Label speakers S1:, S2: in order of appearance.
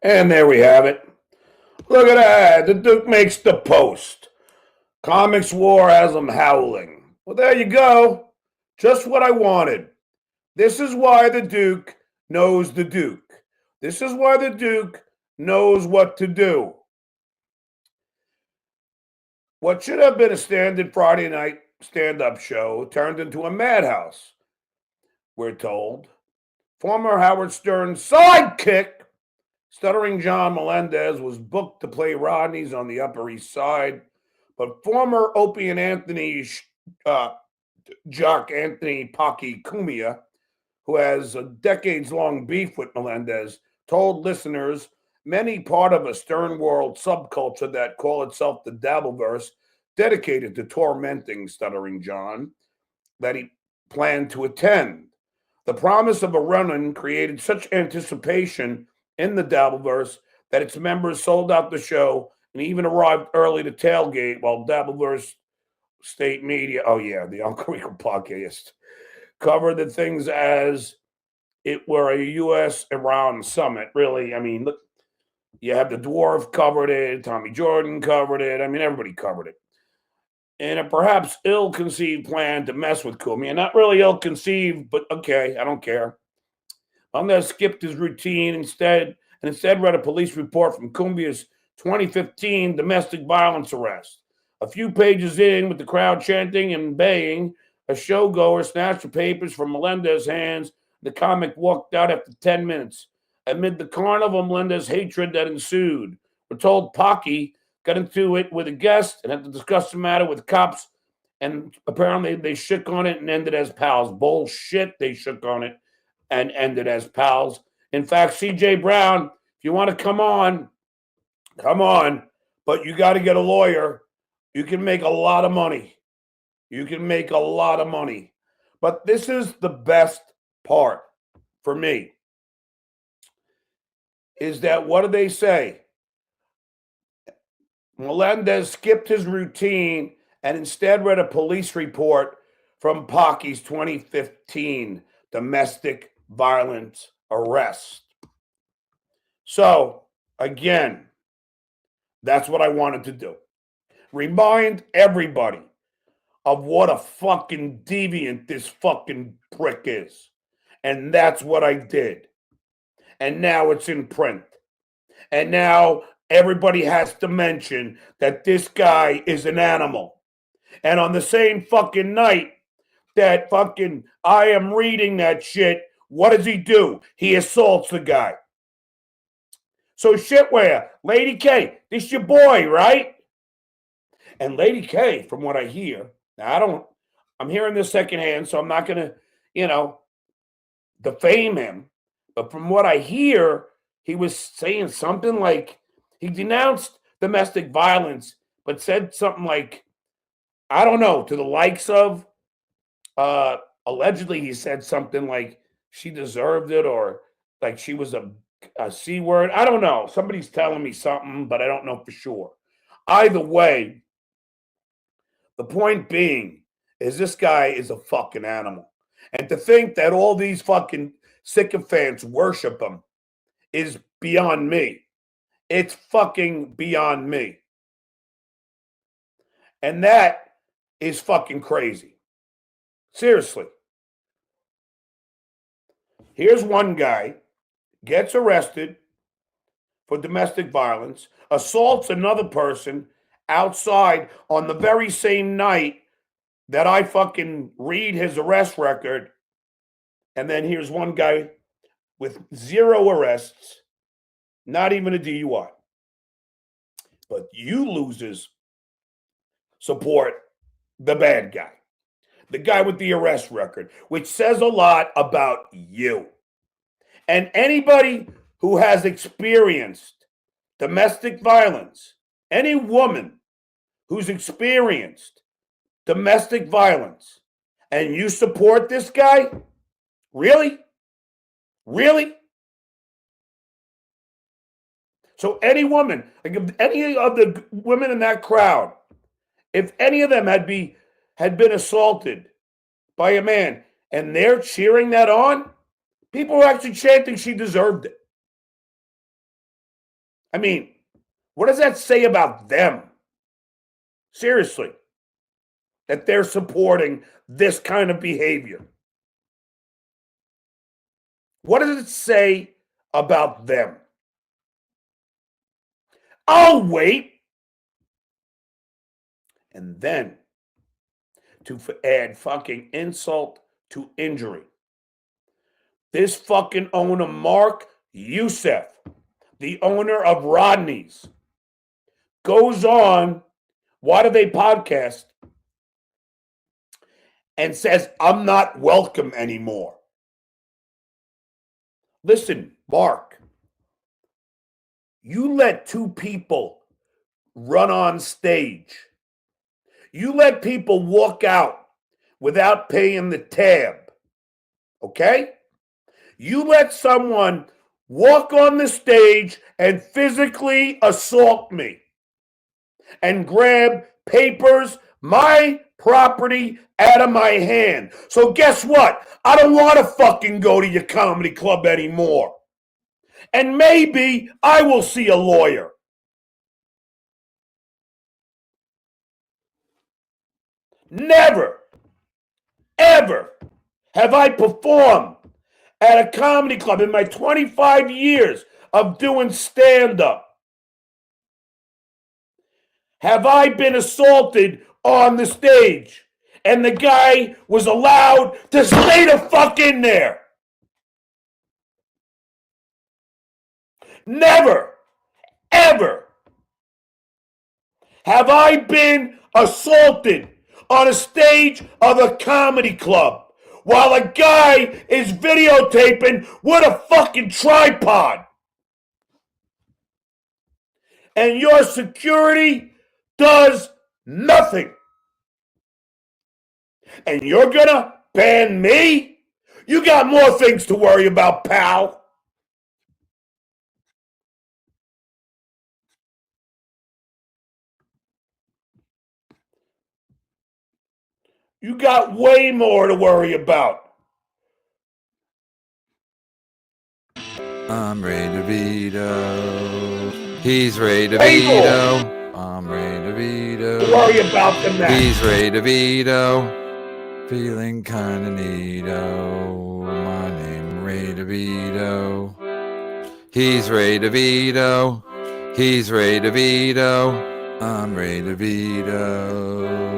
S1: And there we have it. Look at that. The Duke makes the post. Comics War has him howling. Well, there you go. Just what I wanted. This is why the Duke knows the Duke. This is why the Duke knows what to do. What should have been a standard Friday night stand up show turned into a madhouse, we're told. Former Howard Stern sidekick Stuttering John Melendez was booked to play Rodney's on the Upper East Side, but former Opie and Anthony jock Anthony Pocky Cumia, who has a decades-long beef with Melendez, told listeners many part of a Stern World subculture that call itself the Dabbleverse, dedicated to tormenting Stuttering John, that he planned to attend. The promise of a run-in created such anticipation in the Dabbleverse that its members sold out the show and even arrived early to tailgate while Dabbleverse state media, oh yeah, the Uncle Rico podcast, covered the things as it were a U.S.-Iran summit. Really, I mean, look, you have the Dwarf covered it, Tommy Jordan covered it. I mean, everybody covered it. In a perhaps ill-conceived plan to mess with Cumia. Not really ill-conceived, but okay, I don't care. Melendez skipped his routine and instead read a police report from Cumia's 2015 domestic violence arrest. A few pages in, with the crowd chanting and baying, a showgoer snatched the papers from Melendez's hands. The comic walked out after 10 minutes. Amid the carnival of Melendez's hatred that ensued, we're told Pocky got into it with a guest and had to discuss the matter with cops, and apparently they shook on it and ended as pals. Bullshit, they shook on it and ended as pals. In fact, C.J. Brown, if you want to come on, but you got to get a lawyer. You can make a lot of money. You can make a lot of money. But this is the best part for me, is that what do they say? Melendez skipped his routine and instead read a police report from Pocky's 2015 domestic violence arrest. So, again, that's what I wanted to do. Remind everybody of what a fucking deviant this fucking prick is. And that's what I did. And now it's in print. And now everybody has to mention that this guy is an animal. And on the same fucking night that fucking I am reading that shit, what does he do? He assaults the guy. So shitware, Lady K, this your boy, right? And Lady K, from what I hear, now I'm hearing this secondhand, so I'm not gonna, defame him. But from what I hear, he was saying something like he denounced domestic violence, but said something like, I don't know, to the likes of, allegedly he said something like she deserved it, or like she was a C word. I don't know. Somebody's telling me something, but I don't know for sure. Either way, the point being is this guy is a fucking animal. And to think that all these fucking sycophants worship him is beyond me. It's fucking beyond me. And that is fucking crazy. Seriously. Here's one guy, gets arrested for domestic violence, assaults another person outside on the very same night that I fucking read his arrest record. And then here's one guy with 0 arrests, not even a DUI. But you losers support the bad guy, the guy with the arrest record, which says a lot about you. And anybody who has experienced domestic violence, any woman who's experienced domestic violence, and you support this guy, really? Really? So any woman, like if any of the women in that crowd, if any of them had been assaulted by a man and they're cheering that on, people were actually chanting she deserved it. I mean, what does that say about them? Seriously, that they're supporting this kind of behavior. What does it say about them? I'll wait. And then to add fucking insult to injury, this fucking owner, Mark Yosef, the owner of Rodney's, goes on, Why Do They Podcast, and says, I'm not welcome anymore. Listen, Mark, you let two people run on stage. You let people walk out without paying the tab. Okay? You let someone walk on the stage and physically assault me and grab papers, my property, out of my hand. So guess what? I don't want to fucking go to your comedy club anymore. And maybe I will see a lawyer. Never, ever have I performed at a comedy club in my 25 years of doing stand-up. Have I been assaulted on the stage and the guy was allowed to stay the fuck in there? Never, ever have I been assaulted on a stage of a comedy club while a guy is videotaping with a fucking tripod. And your security does nothing. And you're gonna ban me? You got more things to worry about, pal. You got way more to worry about.
S2: I'm Ray DeVito. He's Ray DeVito. I'm Ray DeVito.
S1: Worry about the next.
S2: He's Ray DeVito. Feeling kinda neato. My name Ray DeVito. He's Ray DeVito. He's Ray DeVito. I'm Ray DeVito.